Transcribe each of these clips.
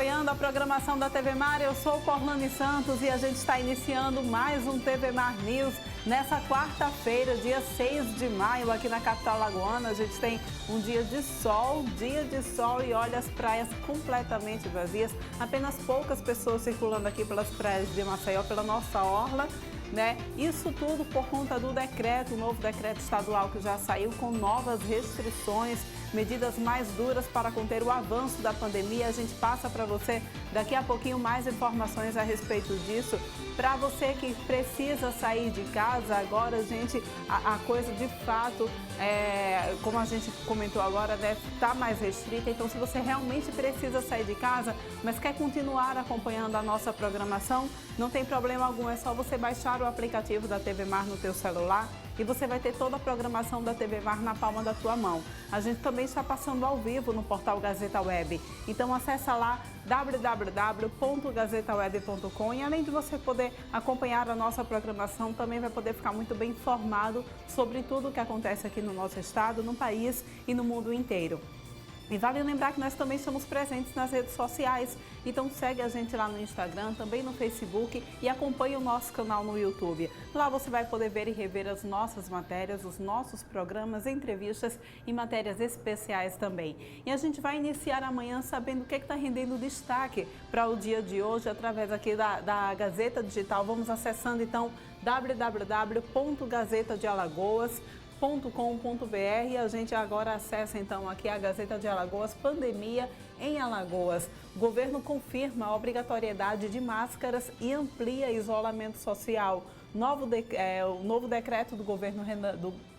acompanhando a programação da TV Mar. Eu sou Corlane Santos e a gente está iniciando mais um TV Mar News nessa quarta-feira, dia 6 de maio, aqui na capital alagoana. A gente tem um dia de sol e olha as praias completamente vazias. Apenas poucas pessoas circulando aqui pelas praias de Maceió, pela nossa orla. Isso tudo por conta do decreto, o novo decreto estadual que já saiu com novas restrições, medidas mais duras para conter o avanço da pandemia. A gente passa para você daqui a pouquinho mais informações a respeito disso. Para você que precisa sair de casa, agora, a coisa de fato, como a gente comentou agora, está mais restrita. Então, se você realmente precisa sair de casa, mas quer continuar acompanhando a nossa programação, não tem problema algum, é só você baixar o aplicativo da TV Mar no teu celular e você vai ter toda a programação da TV Mar na palma da tua mão. A gente também está passando ao vivo no portal Gazeta Web. Então acessa lá www.gazetaweb.com e além de você poder acompanhar a nossa programação, também vai poder ficar muito bem informado sobre tudo o que acontece aqui no nosso estado, no país e no mundo inteiro. E vale lembrar que nós também estamos presentes nas redes sociais, então segue a gente lá no Instagram, também no Facebook e acompanhe o nosso canal no YouTube. Lá você vai poder ver e rever as nossas matérias, os nossos programas, entrevistas e matérias especiais também. E a gente vai iniciar amanhã sabendo o que está rendendo destaque para o dia de hoje através aqui da Gazeta Digital. Vamos acessando então www.gazetadealagoas.com.br. A gente agora acessa então aqui a Gazeta de Alagoas, pandemia em Alagoas. O governo confirma a obrigatoriedade de máscaras e amplia isolamento social. O novo decreto do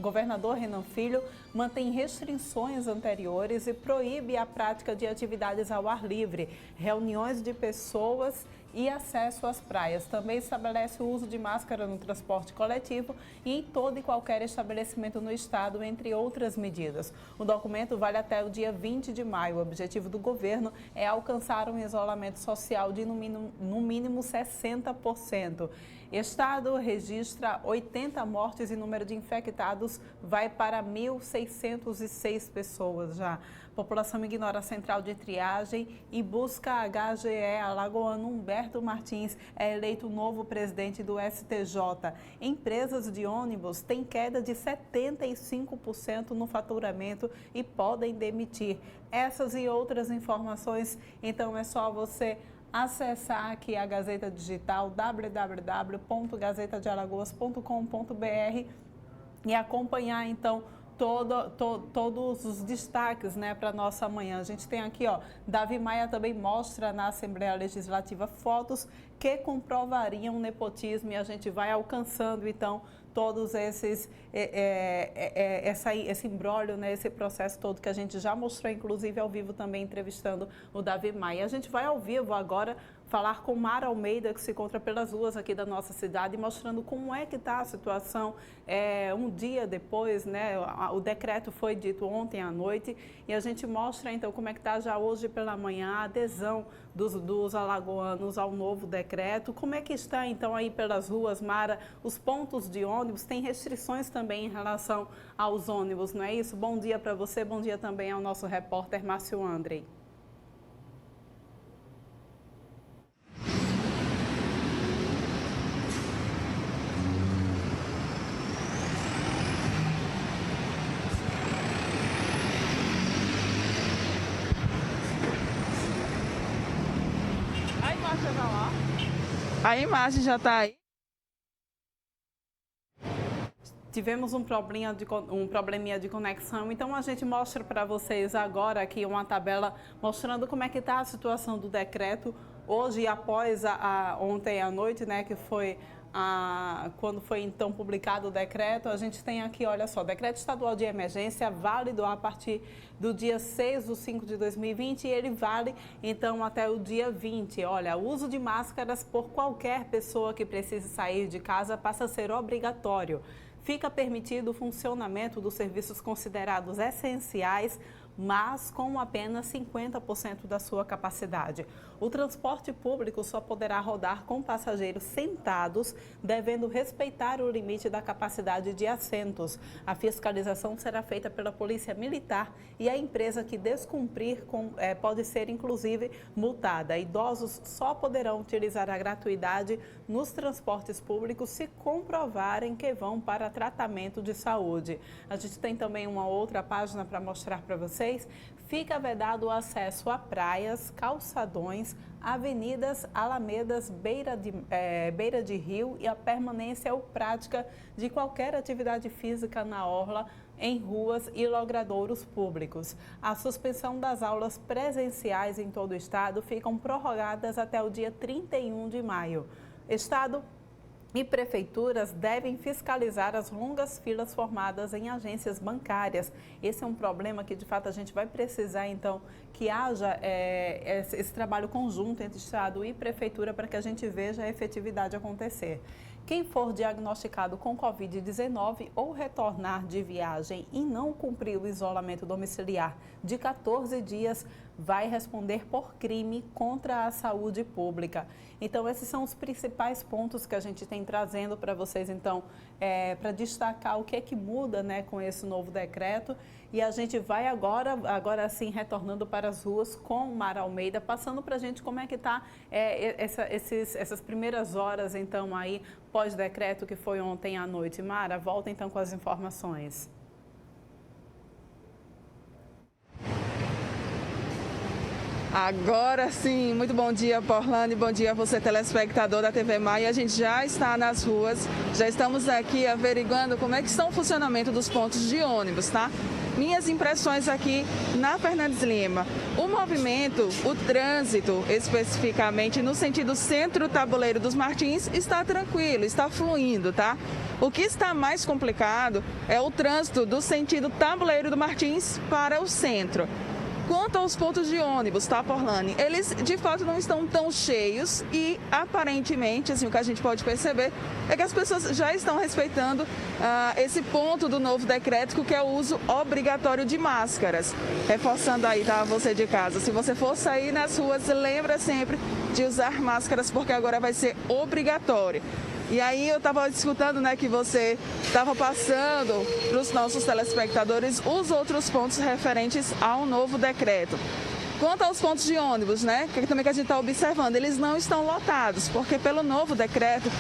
governador Renan Filho mantém restrições anteriores e proíbe a prática de atividades ao ar livre, reuniões de pessoas e acesso às praias. Também estabelece o uso de máscara no transporte coletivo e em todo e qualquer estabelecimento no estado, entre outras medidas. O documento vale até o dia 20 de maio. O objetivo do governo é alcançar um isolamento social de no mínimo 60%. Estado registra 80 mortes e número de infectados vai para 1.606 pessoas já. A população ignora a central de triagem e busca a HGE. Alagoano Humberto Martins é eleito novo presidente do STJ. Empresas de ônibus têm queda de 75% no faturamento e podem demitir. Essas e outras informações, então é só você acessar aqui a Gazeta Digital, www.gazetadealagoas.com.br e acompanhar então todos os destaques para a nossa manhã. A gente tem aqui, Davi Maia também mostra na Assembleia Legislativa fotos que comprovariam nepotismo e a gente vai alcançando então todos esse imbróglio, esse processo todo que a gente já mostrou, inclusive ao vivo também entrevistando o Davi Maia. A gente vai ao vivo agora falar com Mara Almeida, que se encontra pelas ruas aqui da nossa cidade, mostrando como é que está a situação um dia depois, o decreto foi dito ontem à noite e a gente mostra então como é que está já hoje pela manhã a adesão dos alagoanos ao novo decreto. Como é que está então aí pelas ruas, Mara? Os pontos de ônibus têm restrições também em relação aos ônibus, não é isso? Bom dia para você, bom dia também ao nosso repórter Márcio Andrei. A imagem já está aí. Tivemos um probleminha de conexão, então a gente mostra para vocês agora aqui uma tabela mostrando como é que está a situação do decreto hoje após ontem à noite, que foi quando foi então publicado o decreto. A gente tem aqui, olha só, decreto estadual de emergência válido a partir do dia 6/5/2020 e ele vale então até o dia 20. Olha, o uso de máscaras por qualquer pessoa que precise sair de casa passa a ser obrigatório. Fica permitido o funcionamento dos serviços considerados essenciais, mas com apenas 50% da sua capacidade. O transporte público só poderá rodar com passageiros sentados, devendo respeitar o limite da capacidade de assentos. A fiscalização será feita pela Polícia Militar e a empresa que descumprir pode ser, inclusive, multada. Idosos só poderão utilizar a gratuidade nos transportes públicos se comprovarem que vão para tratamento de saúde. A gente tem também uma outra página para mostrar para vocês. Fica vedado o acesso a praias, calçadões, avenidas, alamedas, beira de rio e a permanência ou prática de qualquer atividade física na orla, em ruas e logradouros públicos. A suspensão das aulas presenciais em todo o estado ficam prorrogadas até o dia 31 de maio. Estado e prefeituras devem fiscalizar as longas filas formadas em agências bancárias. Esse é um problema que, de fato, a gente vai precisar, então, que haja esse trabalho conjunto entre Estado e prefeitura para que a gente veja a efetividade acontecer. Quem for diagnosticado com Covid-19 ou retornar de viagem e não cumprir o isolamento domiciliar de 14 dias, vai responder por crime contra a saúde pública. Então, esses são os principais pontos que a gente tem trazendo para vocês, então, para destacar o que é que muda, né, com esse novo decreto. E a gente vai agora sim, retornando para as ruas com o Mara Almeida, passando para a gente como é que está essas primeiras horas, então, aí, pós-decreto que foi ontem à noite. Mara, volta então com as informações. Agora sim, muito bom dia, Porlane, bom dia a você, telespectador da TV Maia. A gente já está nas ruas, já estamos aqui averiguando como é que está o funcionamento dos pontos de ônibus, tá? Minhas impressões aqui na Fernandes Lima. O movimento, o trânsito, especificamente no sentido centro-tabuleiro dos Martins, está tranquilo, está fluindo, tá? O que está mais complicado é o trânsito do sentido tabuleiro do Martins para o centro. Quanto aos pontos de ônibus, tá, Porlane? Eles, de fato, não estão tão cheios e, aparentemente, assim, o que a gente pode perceber é que as pessoas já estão respeitando esse ponto do novo decreto, que é o uso obrigatório de máscaras. Reforçando aí, tá, você de casa, se você for sair nas ruas, lembra sempre de usar máscaras, porque agora vai ser obrigatório. E aí eu estava escutando, né, que você estava passando para os nossos telespectadores os outros pontos referentes ao novo decreto. Quanto aos pontos de ônibus, né, que também que a gente está observando, eles não estão lotados, porque pelo novo decreto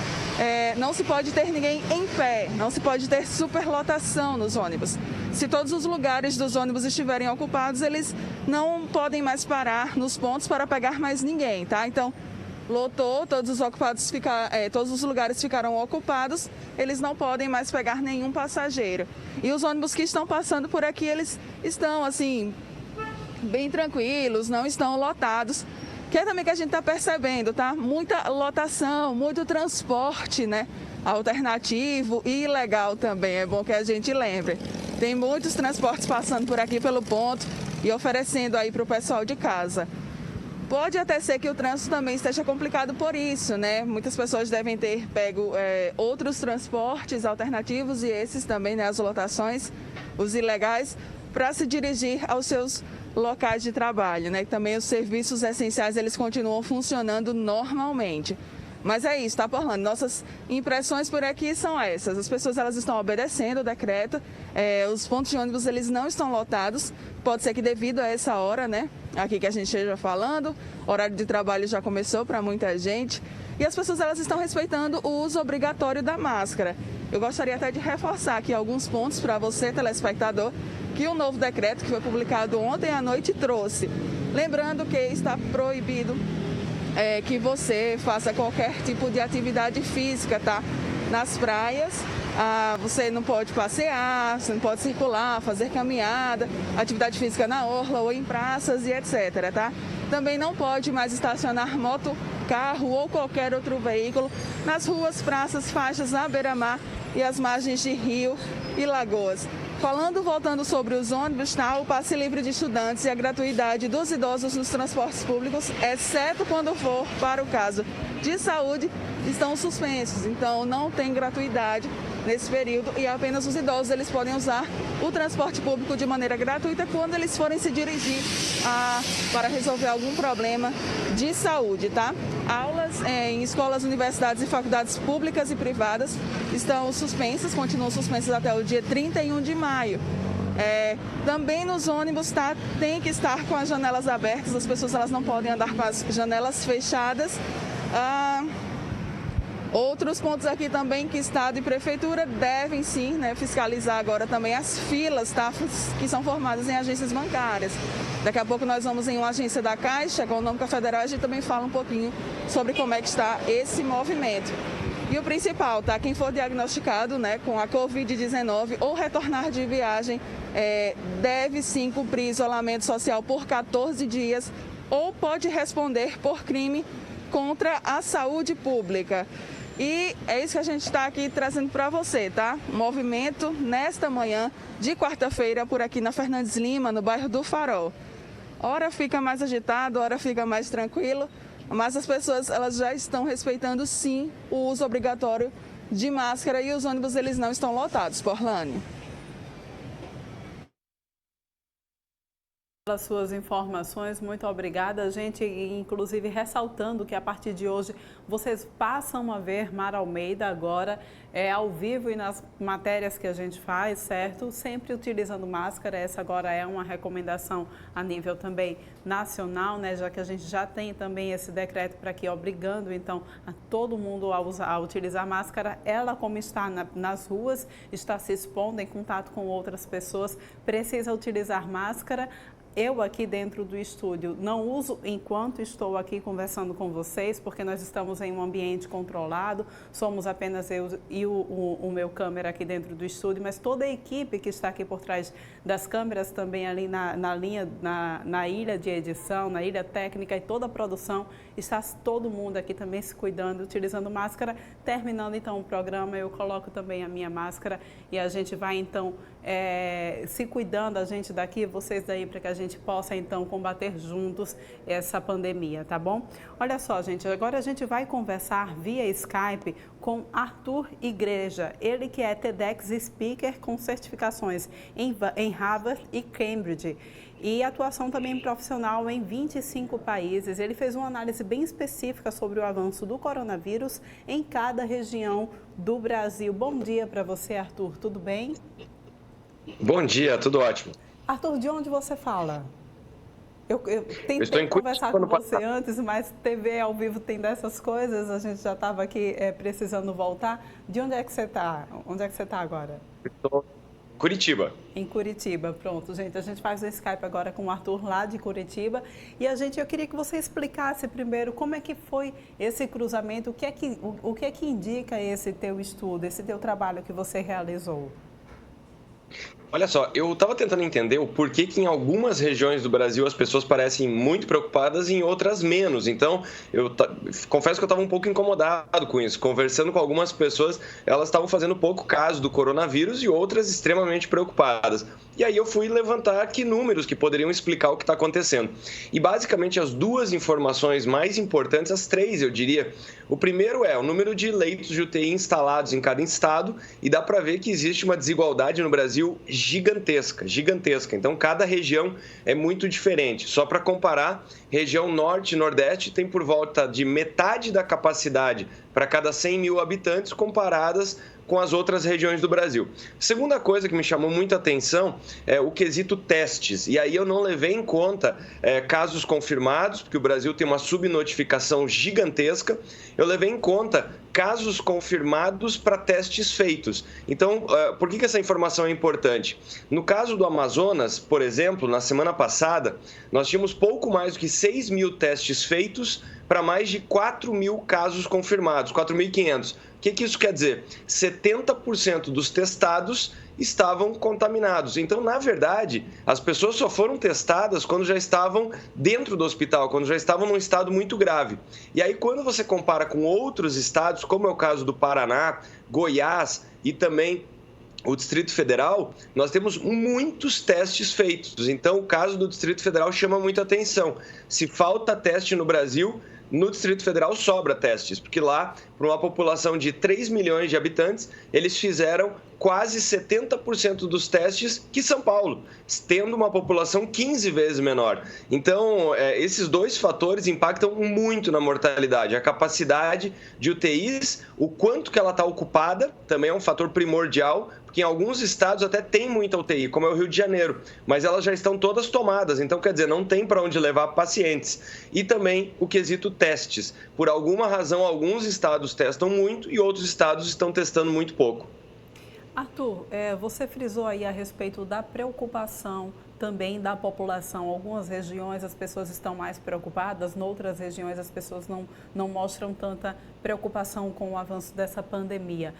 não se pode ter ninguém em pé, não se pode ter superlotação nos ônibus. Se todos os lugares dos ônibus estiverem ocupados, eles não podem mais parar nos pontos para pegar mais ninguém, tá? Então, lotou, todos os lugares ficaram ocupados, eles não podem mais pegar nenhum passageiro. E os ônibus que estão passando por aqui, eles estão, assim, bem tranquilos, não estão lotados. Que é também que a gente está percebendo, tá? Muita lotação, muito transporte, né? Alternativo e ilegal também, é bom que a gente lembre. Tem muitos transportes passando por aqui pelo ponto e oferecendo aí para o pessoal de casa. Pode até ser que o trânsito também esteja complicado por isso, né? Muitas pessoas devem ter pego outros transportes alternativos e esses também, né, as lotações, os ilegais, para se dirigir aos seus locais de trabalho, né? Também os serviços essenciais, eles continuam funcionando normalmente. Mas é isso, tá, Porlane? Nossas impressões por aqui são essas. As pessoas, elas estão obedecendo o decreto, os pontos de ônibus, eles não estão lotados. Pode ser que devido a essa hora, né, aqui que a gente esteja falando, horário de trabalho já começou para muita gente. E as pessoas, elas estão respeitando o uso obrigatório da máscara. Eu gostaria até de reforçar aqui alguns pontos para você, telespectador, que o novo decreto que foi publicado ontem à noite trouxe. Lembrando que está proibido que você faça qualquer tipo de atividade física, tá? Nas praias, você não pode passear, você não pode circular, fazer caminhada, atividade física na orla ou em praças e etc, tá? Também não pode mais estacionar moto, carro ou qualquer outro veículo nas ruas, praças, faixas à beira-mar e às margens de rio e lagoas. Voltando sobre os ônibus, tá? O passe livre de estudantes e a gratuidade dos idosos nos transportes públicos, exceto quando for para o caso de saúde, estão suspensos. Então, não tem gratuidade nesse período e apenas os idosos eles podem usar o transporte público de maneira gratuita quando eles forem se dirigir para resolver algum problema de saúde, tá? Aulas em escolas, universidades e faculdades públicas e privadas estão suspensas, continuam suspensas até o dia 31 de maio. Também nos ônibus tem que estar com as janelas abertas, as pessoas elas não podem andar com as janelas fechadas. Outros pontos aqui também que Estado e Prefeitura devem sim, fiscalizar agora também as filas, tá, que são formadas em agências bancárias. Daqui a pouco nós vamos em uma agência da Caixa Econômica Federal e a gente também fala um pouquinho sobre como é que está esse movimento. E o principal, tá? Quem for diagnosticado com a Covid-19 ou retornar de viagem deve sim cumprir isolamento social por 14 dias ou pode responder por crime contra a saúde pública. E é isso que a gente está aqui trazendo para você, tá? Movimento nesta manhã de quarta-feira por aqui na Fernandes Lima, no bairro do Farol. Hora fica mais agitado, hora fica mais tranquilo, mas as pessoas elas já estão respeitando sim o uso obrigatório de máscara e os ônibus eles não estão lotados, Porlane. Pelas suas informações, muito obrigada, gente, inclusive ressaltando que a partir de hoje vocês passam a ver Mara Almeida agora ao vivo e nas matérias que a gente faz, certo? Sempre utilizando máscara, essa agora é uma recomendação a nível também nacional, já que a gente já tem também esse decreto para aqui obrigando então a todo mundo a utilizar máscara. Ela, como está nas ruas, está se expondo em contato com outras pessoas, precisa utilizar máscara. Eu aqui dentro do estúdio não uso enquanto estou aqui conversando com vocês, porque nós estamos em um ambiente controlado, somos apenas eu e o meu câmera aqui dentro do estúdio, mas toda a equipe que está aqui por trás das câmeras também ali na linha, na ilha de edição, na ilha técnica e toda a produção, está todo mundo aqui também se cuidando, utilizando máscara. Terminando então o programa, eu coloco também a minha máscara e a gente vai então se cuidando, a gente daqui, vocês daí, para que a gente possa então combater juntos essa pandemia, tá bom? Olha só, gente, agora a gente vai conversar via Skype com Arthur Igreja, ele que é TEDx Speaker com certificações em Harvard e Cambridge e atuação também profissional em 25 países. Ele fez uma análise bem específica sobre o avanço do coronavírus em cada região do Brasil. Bom dia para você, Arthur, tudo bem? Bom dia, tudo ótimo. Arthur, de onde você fala? Eu tentei conversar com você antes, mas TV ao vivo tem dessas coisas, a gente já estava aqui precisando voltar. De onde é que você está? Onde é que você está agora? Estou em Curitiba. Em Curitiba, pronto, gente. A gente faz o Skype agora com o Arthur lá de Curitiba. E eu queria que você explicasse primeiro como é que foi esse cruzamento, o que é que indica esse teu estudo, esse teu trabalho que você realizou? Olha só, eu estava tentando entender o porquê que em algumas regiões do Brasil as pessoas parecem muito preocupadas e em outras menos. Então, eu confesso que eu estava um pouco incomodado com isso. Conversando com algumas pessoas, elas estavam fazendo pouco caso do coronavírus e outras extremamente preocupadas. E aí eu fui levantar aqui números que poderiam explicar o que está acontecendo. E basicamente as duas informações mais importantes, as três eu diria. O primeiro é o número de leitos de UTI instalados em cada estado e dá para ver que existe uma desigualdade no Brasil gigantesca. Então, cada região é muito diferente. Só para comparar, região norte e nordeste tem por volta de metade da capacidade para cada 100 mil habitantes comparadas com as outras regiões do Brasil. Segunda coisa que me chamou muita atenção é o quesito testes. E aí eu não levei em conta casos confirmados, porque o Brasil tem uma subnotificação gigantesca. Eu levei em conta casos confirmados para testes feitos. Então, por que essa informação é importante? No caso do Amazonas, por exemplo, na semana passada, nós tínhamos pouco mais do que 6 mil testes feitos para mais de 4 mil casos confirmados, 4.500. O que isso quer dizer? 70% dos testados estavam contaminados. Então, na verdade, as pessoas só foram testadas quando já estavam dentro do hospital, quando já estavam num estado muito grave. E aí, quando você compara com outros estados, como é o caso do Paraná, Goiás e também o Distrito Federal, nós temos muitos testes feitos. Então, o caso do Distrito Federal chama muita atenção. Se falta teste no Brasil, no Distrito Federal sobra testes, porque lá, para uma população de 3 milhões de habitantes, eles fizeram quase 70% dos testes que São Paulo, tendo uma população 15 vezes menor. Então, esses dois fatores impactam muito na mortalidade. A capacidade de UTIs, o quanto que ela está ocupada, também é um fator primordial, porque em alguns estados até tem muita UTI, como é o Rio de Janeiro, mas elas já estão todas tomadas, então quer dizer, não tem para onde levar pacientes. E também o quesito testes. Por alguma razão, alguns estados testam muito e outros estados estão testando muito pouco. Arthur, você frisou aí a respeito da preocupação também da população. Algumas regiões as pessoas estão mais preocupadas, noutras regiões as pessoas não mostram tanta preocupação com o avanço dessa pandemia.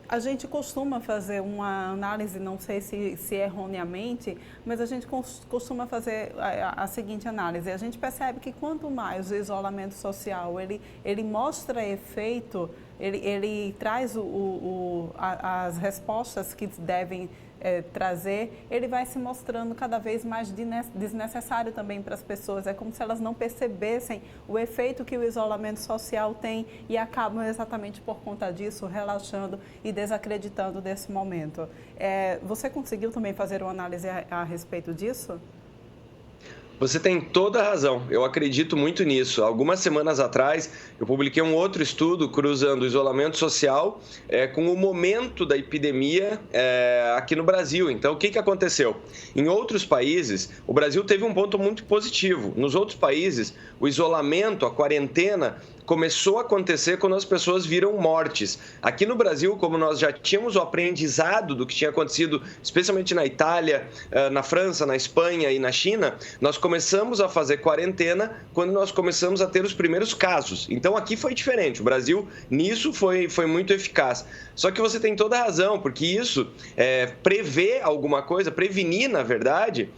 A gente costuma fazer uma análise, não sei se erroneamente, mas a gente costuma fazer a seguinte análise. A gente percebe que quanto mais o isolamento social ele mostra efeito, ele traz as respostas que devem trazer, ele vai se mostrando cada vez mais desnecessário também para as pessoas. É como se elas não percebessem o efeito que o isolamento social tem e acabam exatamente por conta disso relaxando e desacreditando desse momento. Você conseguiu também fazer uma análise a respeito disso? Você tem toda a razão, eu acredito muito nisso. Algumas semanas atrás, eu publiquei um outro estudo cruzando o isolamento social com o momento da epidemia aqui no Brasil. Então, o que aconteceu? Em outros países, o Brasil teve um ponto muito positivo. Nos outros países, o isolamento, a quarentena, começou a acontecer quando as pessoas viram mortes. Aqui no Brasil, como nós já tínhamos o aprendizado do que tinha acontecido, especialmente na Itália, na França, na Espanha e na China, nós começamos a fazer quarentena quando nós começamos a ter os primeiros casos. Então, aqui foi diferente. O Brasil, nisso, foi muito eficaz. Só que você tem toda a razão, porque isso, prever alguma coisa, prevenir, na verdade,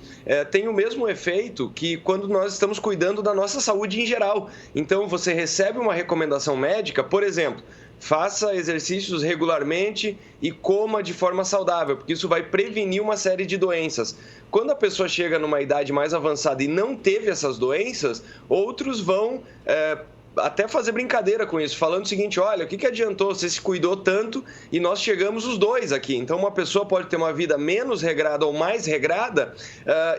tem o mesmo efeito que quando nós estamos cuidando da nossa saúde em geral. Então, você recebe uma recomendação médica, por exemplo, faça exercícios regularmente e coma de forma saudável, porque isso vai prevenir uma série de doenças. Quando a pessoa chega numa idade mais avançada e não teve essas doenças, outros vão até fazer brincadeira com isso, falando o seguinte: olha, o que adiantou? Você se cuidou tanto e nós chegamos os dois aqui. Então, uma pessoa pode ter uma vida menos regrada ou mais regrada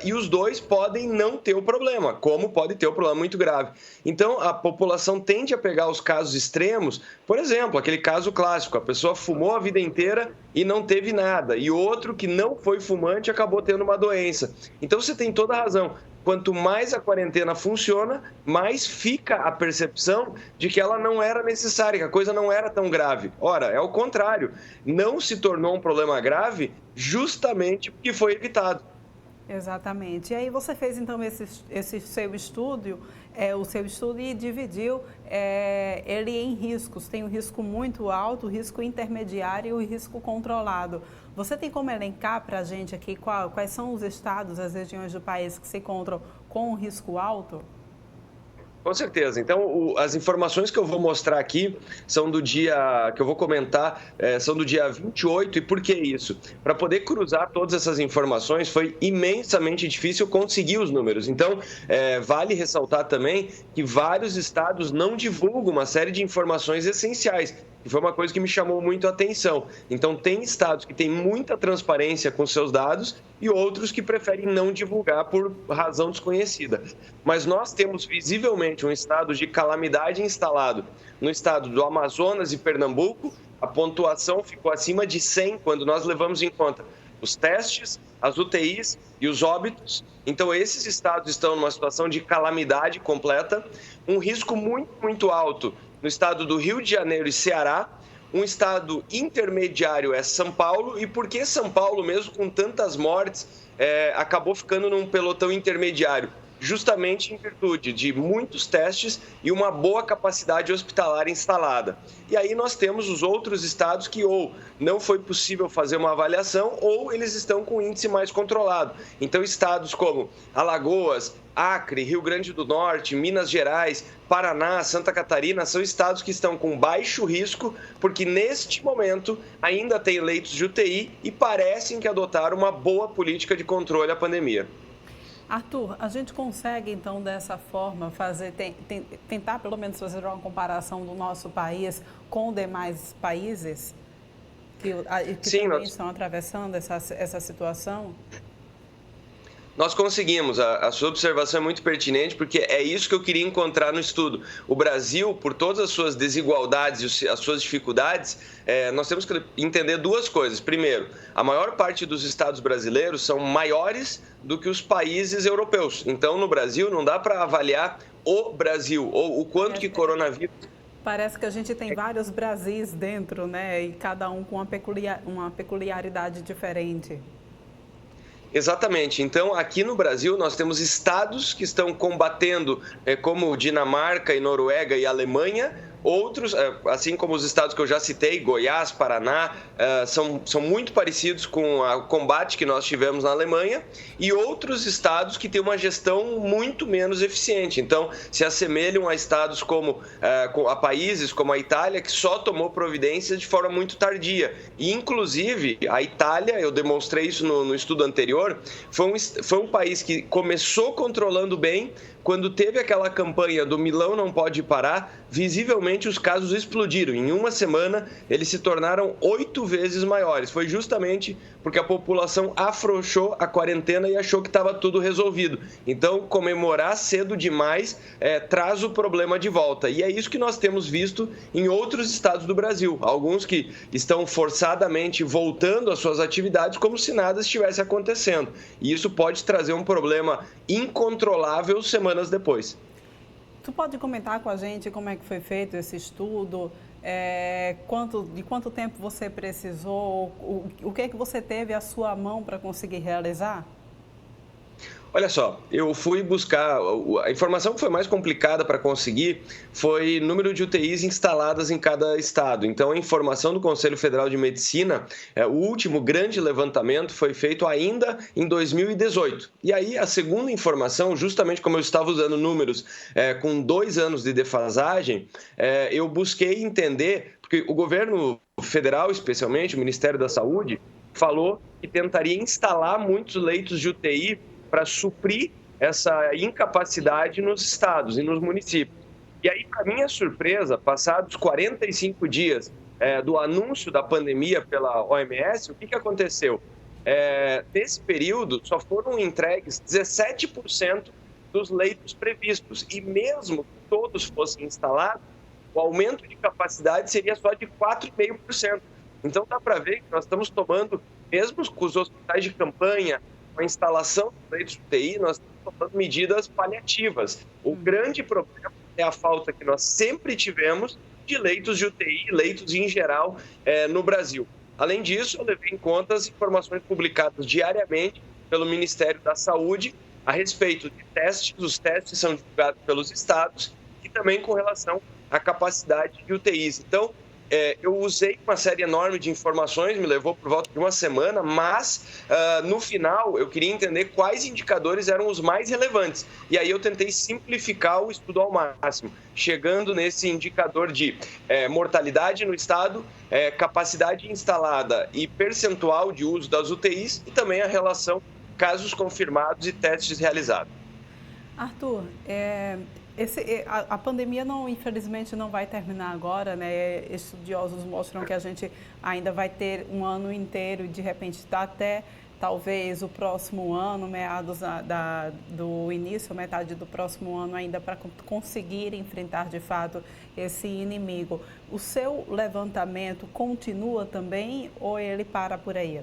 e os dois podem não ter o problema, como pode ter o problema muito grave. Então, a população tende a pegar os casos extremos, por exemplo, aquele caso clássico, a pessoa fumou a vida inteira e não teve nada, e outro que não foi fumante acabou tendo uma doença. Então, você tem toda a razão. Quanto mais a quarentena funciona, mais fica a percepção de que ela não era necessária, que a coisa não era tão grave. Ora, é o contrário. Não se tornou um problema grave justamente porque foi evitado. Exatamente. E aí você fez, então, esse seu estudo, e dividiu ele em riscos. Tem o risco muito alto, o risco intermediário e o risco controlado. Você tem como elencar para a gente aqui quais são os estados, as regiões do país que se encontram com o risco alto? Com certeza. Então, as informações que eu vou mostrar aqui são do dia, que eu vou comentar, são do dia 28. E por que isso? Para poder cruzar todas essas informações, foi imensamente difícil conseguir os números. Então, vale ressaltar também que vários estados não divulgam uma série de informações essenciais. E foi uma coisa que me chamou muito a atenção. Então, tem estados que têm muita transparência com seus dados e outros que preferem não divulgar por razão desconhecida. Mas nós temos visivelmente um estado de calamidade instalado. No estado do Amazonas e Pernambuco, a pontuação ficou acima de 100 quando nós levamos em conta os testes, as UTIs e os óbitos. Então, esses estados estão numa situação de calamidade completa, um risco muito, muito alto no estado do Rio de Janeiro e Ceará. Um estado intermediário é São Paulo. E por que São Paulo, mesmo com tantas mortes, acabou ficando num pelotão intermediário? Justamente em virtude de muitos testes e uma boa capacidade hospitalar instalada. E aí nós temos os outros estados que ou não foi possível fazer uma avaliação ou eles estão com índice mais controlado. Então, estados como Alagoas, Acre, Rio Grande do Norte, Minas Gerais, Paraná, Santa Catarina, são estados que estão com baixo risco, porque neste momento ainda têm leitos de UTI e parecem que adotaram uma boa política de controle à pandemia. Arthur, a gente consegue, então, dessa forma, tentar pelo menos fazer uma comparação do nosso país com demais países que Sim, também estão atravessando essa situação? Nós conseguimos. A sua observação é muito pertinente, porque é isso que eu queria encontrar no estudo. O Brasil, por todas as suas desigualdades e as suas dificuldades, nós temos que entender duas coisas. Primeiro, a maior parte dos estados brasileiros são maiores do que os países europeus. Então, no Brasil, não dá para avaliar o Brasil ou o quanto que coronavírus... Parece que a gente tem vários Brasis dentro, né? E cada um com uma peculiaridade diferente. Exatamente. Então, aqui no Brasil, nós temos estados que estão combatendo, como Dinamarca e Noruega e Alemanha. Outros, assim como os estados que eu já citei, Goiás, Paraná, são muito parecidos com o combate que nós tivemos na Alemanha, e outros estados que têm uma gestão muito menos eficiente. Então, se assemelham a estados a países como a Itália, que só tomou providências de forma muito tardia. E, inclusive, a Itália, eu demonstrei isso no estudo anterior, foi um país que começou controlando bem. Quando teve aquela campanha do Milão não pode parar, visivelmente os casos explodiram. Em uma semana, eles se tornaram 8 vezes maiores. Foi justamente porque a população afrouxou a quarentena e achou que estava tudo resolvido. Então, comemorar cedo demais traz o problema de volta. E é isso que nós temos visto em outros estados do Brasil. Alguns que estão forçadamente voltando às suas atividades como se nada estivesse acontecendo. E isso pode trazer um problema incontrolável semanas depois. Tu pode comentar com a gente como é que foi feito esse estudo? De quanto tempo você precisou? O que é que você teve à sua mão para conseguir realizar? Olha só, eu fui buscar, a informação que foi mais complicada para conseguir foi o número de UTIs instaladas em cada estado. Então, a informação do Conselho Federal de Medicina, o último grande levantamento foi feito ainda em 2018. E aí, a segunda informação, justamente como eu estava usando números com 2 anos de defasagem, eu busquei entender, porque o governo federal, especialmente o Ministério da Saúde, falou que tentaria instalar muitos leitos de UTI para suprir essa incapacidade nos estados e nos municípios. E aí, para minha surpresa, passados 45 dias do anúncio da pandemia pela OMS, o que aconteceu? Nesse período, só foram entregues 17% dos leitos previstos. E mesmo que todos fossem instalados, o aumento de capacidade seria só de 4,5%. Então, dá para ver que nós estamos tomando, mesmo com os hospitais de campanha, com a instalação de leitos de UTI, nós estamos tomando medidas paliativas. O grande problema é a falta que nós sempre tivemos de leitos de UTI, leitos em geral, no Brasil. Além disso, eu levei em conta as informações publicadas diariamente pelo Ministério da Saúde a respeito de testes. Os testes são divulgados pelos estados e também com relação à capacidade de UTIs. Então, eu usei uma série enorme de informações, me levou por volta de uma semana, mas no final eu queria entender quais indicadores eram os mais relevantes. E aí eu tentei simplificar o estudo ao máximo, chegando nesse indicador de mortalidade no estado, capacidade instalada e percentual de uso das UTIs e também a relação casos confirmados e testes realizados. Arthur, a pandemia, infelizmente, não vai terminar agora, né? Estudiosos mostram que a gente ainda vai ter um ano inteiro e, de repente, até talvez o próximo ano, meados do início, metade do próximo ano, ainda para conseguir enfrentar, de fato, esse inimigo. O seu levantamento continua também ou ele para por aí?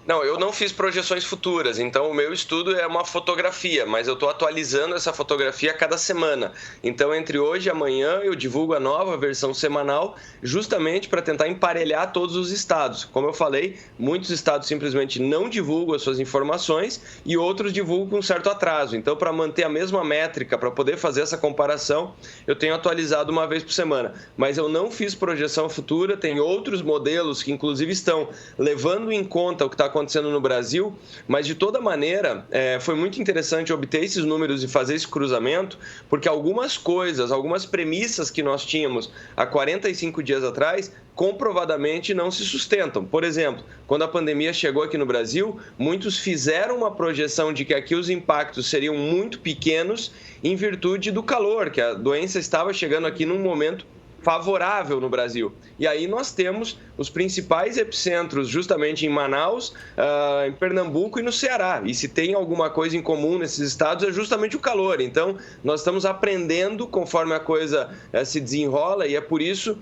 Não, eu não fiz projeções futuras, então o meu estudo é uma fotografia, mas eu estou atualizando essa fotografia a cada semana. Então, entre hoje e amanhã, eu divulgo a nova versão semanal, justamente para tentar emparelhar todos os estados. Como eu falei, muitos estados simplesmente não divulgam as suas informações e outros divulgam com certo atraso. Então, para manter a mesma métrica, para poder fazer essa comparação, eu tenho atualizado uma vez por semana. Mas eu não fiz projeção futura, tem outros modelos que, inclusive, estão levando em conta o que está acontecendo acontecendo no Brasil, mas de toda maneira foi muito interessante obter esses números e fazer esse cruzamento, porque algumas coisas, algumas premissas que nós tínhamos há 45 dias atrás, comprovadamente não se sustentam. Por exemplo, quando a pandemia chegou aqui no Brasil, muitos fizeram uma projeção de que aqui os impactos seriam muito pequenos em virtude do calor, que a doença estava chegando aqui num momento favorável no Brasil. E aí nós temos os principais epicentros justamente em Manaus, em Pernambuco e no Ceará. E se tem alguma coisa em comum nesses estados é justamente o calor. Então, nós estamos aprendendo conforme a coisa se desenrola e é por isso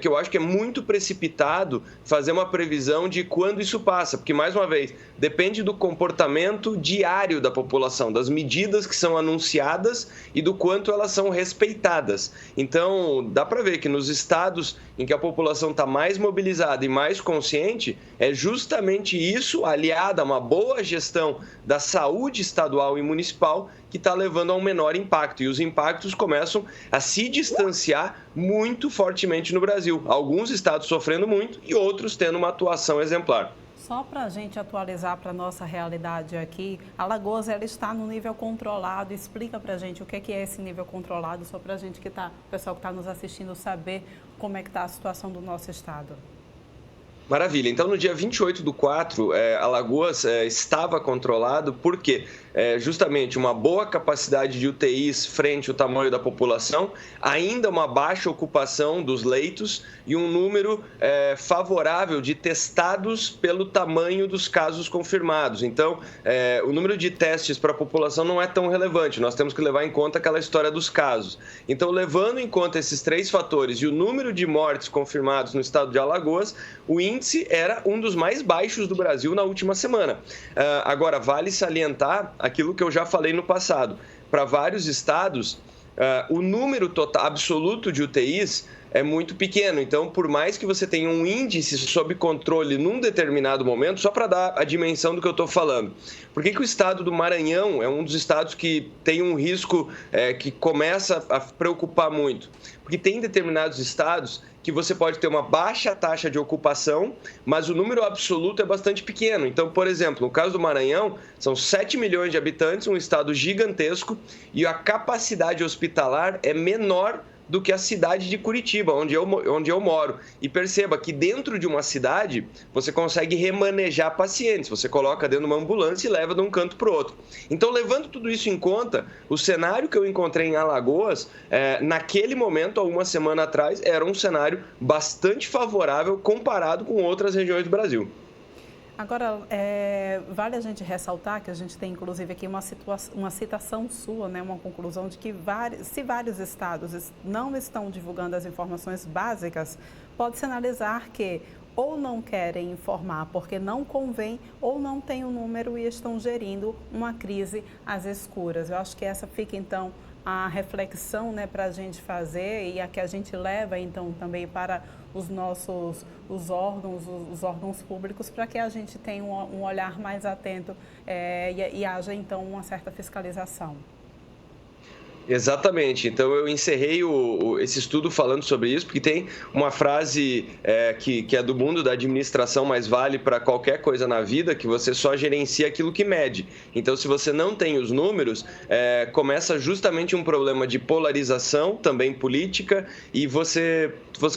que eu acho que é muito precipitado fazer uma previsão de quando isso passa. Porque, mais uma vez, depende do comportamento diário da população, das medidas que são anunciadas e do quanto elas são respeitadas. Então, dá para ver que nos estados em que a população está mais mobilizada e mais consciente, é justamente isso, aliado a uma boa gestão da saúde estadual e municipal, que está levando a um menor impacto. E os impactos começam a se distanciar muito fortemente no Brasil. Alguns estados sofrendo muito e outros tendo uma atuação exemplar. Só para a gente atualizar para a nossa realidade aqui, Alagoas ela está no nível controlado. Explica para a gente o que é esse nível controlado, só para a gente o pessoal que está nos assistindo saber como é que está a situação do nosso estado. Maravilha. Então, no dia 28/4, Alagoas estava controlado porque justamente uma boa capacidade de UTIs frente ao tamanho da população, ainda uma baixa ocupação dos leitos e um número favorável de testados pelo tamanho dos casos confirmados. Então, o número de testes para a população não é tão relevante, nós temos que levar em conta aquela história dos casos. Então, levando em conta esses três fatores e o número de mortes confirmados no estado de Alagoas, o índice era um dos mais baixos do Brasil na última semana. Agora, vale salientar aquilo que eu já falei no passado. Para vários estados, o número total absoluto de UTIs é muito pequeno. Então, por mais que você tenha um índice sob controle num determinado momento, só para dar a dimensão do que eu estou falando. Por que o estado do Maranhão é um dos estados que tem um risco que começa a preocupar muito? Porque tem determinados estados que você pode ter uma baixa taxa de ocupação, mas o número absoluto é bastante pequeno. Então, por exemplo, no caso do Maranhão, são 7 milhões de habitantes, um estado gigantesco, e a capacidade hospitalar é menor do que a cidade de Curitiba, onde eu moro. E perceba que dentro de uma cidade, você consegue remanejar pacientes. Você coloca dentro de uma ambulância e leva de um canto para o outro. Então, levando tudo isso em conta, o cenário que eu encontrei em Alagoas, naquele momento, há uma semana atrás, era um cenário bastante favorável comparado com outras regiões do Brasil. Agora, vale a gente ressaltar que a gente tem, inclusive, aqui uma citação sua, né, uma conclusão de que se vários estados não estão divulgando as informações básicas, pode sinalizar que ou não querem informar porque não convém, ou não têm o número e estão gerindo uma crise às escuras. Eu acho que essa fica, então, a reflexão, né, para a gente fazer e a que a gente leva, então, também para os órgãos públicos, para que a gente tenha um olhar mais atento e haja, então, uma certa fiscalização. Exatamente. Então, eu encerrei esse estudo falando sobre isso, porque tem uma frase que é do mundo da administração, mas vale para qualquer coisa na vida, que você só gerencia aquilo que mede. Então, se você não tem os números, começa justamente um problema de polarização, também política, e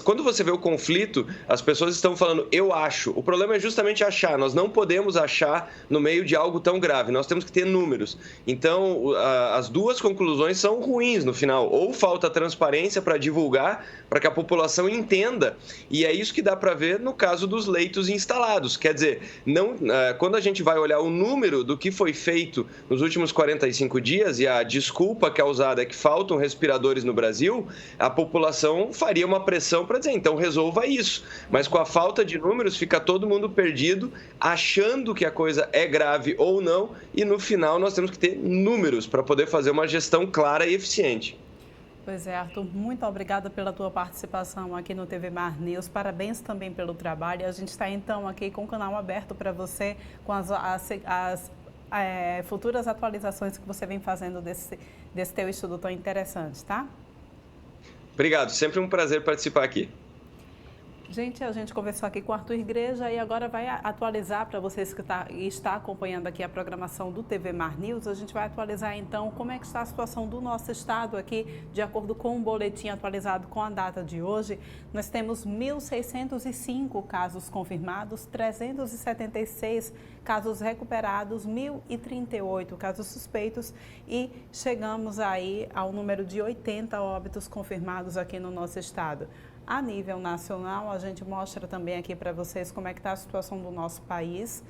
quando você vê o conflito, as pessoas estão falando, eu acho. O problema é justamente achar. Nós não podemos achar no meio de algo tão grave. Nós temos que ter números. Então, as duas conclusões são ruins no final. Ou falta transparência para divulgar, para que a população entenda. E é isso que dá para ver no caso dos leitos instalados. Quer dizer, quando a gente vai olhar o número do que foi feito nos últimos 45 dias, e a desculpa que é usada é que faltam respiradores no Brasil, a população faria uma pressão para dizer, então resolva isso. Mas com a falta de números, fica todo mundo perdido, achando que a coisa é grave ou não, e no final nós temos que ter números para poder fazer uma gestão clara e eficiente. Pois é, Arthur, muito obrigada pela tua participação aqui no TV Mar News. Parabéns também pelo trabalho. A gente está, então, aqui com o canal aberto para você, com as futuras atualizações que você vem fazendo desse teu estudo tão interessante, tá? Obrigado, sempre um prazer participar aqui. Gente, a gente conversou aqui com o Arthur Igreja e agora vai atualizar para vocês que está acompanhando aqui a programação do TV Mar News. A gente vai atualizar então como é que está a situação do nosso estado aqui, de acordo com o boletim atualizado com a data de hoje. Nós temos 1.605 casos confirmados, 376 casos recuperados, 1.038 casos suspeitos e chegamos aí ao número de 80 óbitos confirmados aqui no nosso estado. A nível nacional, a gente mostra também aqui para vocês como é que está a situação do nosso país,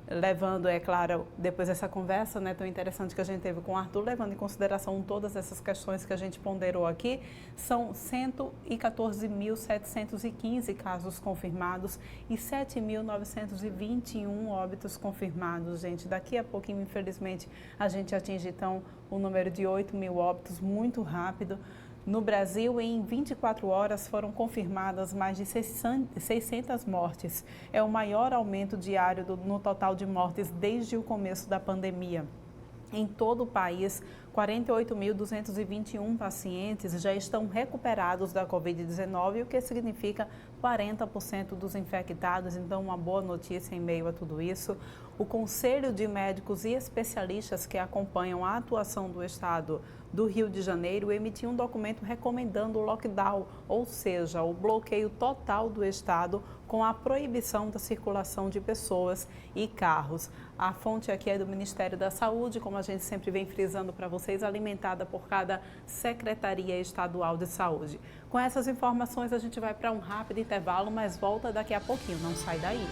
levando, é claro, depois dessa conversa, né, tão interessante que a gente teve com o Arthur, levando em consideração todas essas questões que a gente ponderou aqui, são 114.715 casos confirmados e 7.921 óbitos confirmados, gente. Daqui a pouquinho, infelizmente, a gente atinge, então, o número de 8.000 óbitos muito rápido. No Brasil, em 24 horas, foram confirmadas mais de 600 mortes. É o maior aumento diário no total de mortes desde o começo da pandemia. Em todo o país, 48.221 pacientes já estão recuperados da Covid-19, o que significa 40% dos infectados. Então, uma boa notícia em meio a tudo isso. O Conselho de Médicos e Especialistas que acompanham a atuação do Estado do Rio de Janeiro emitiu um documento recomendando o lockdown, ou seja, o bloqueio total do Estado com a proibição da circulação de pessoas e carros. A fonte aqui é do Ministério da Saúde, como a gente sempre vem frisando para vocês, alimentada por cada Secretaria Estadual de Saúde. Com essas informações, a gente vai para um rápido intervalo, mas volta daqui a pouquinho, não sai daí.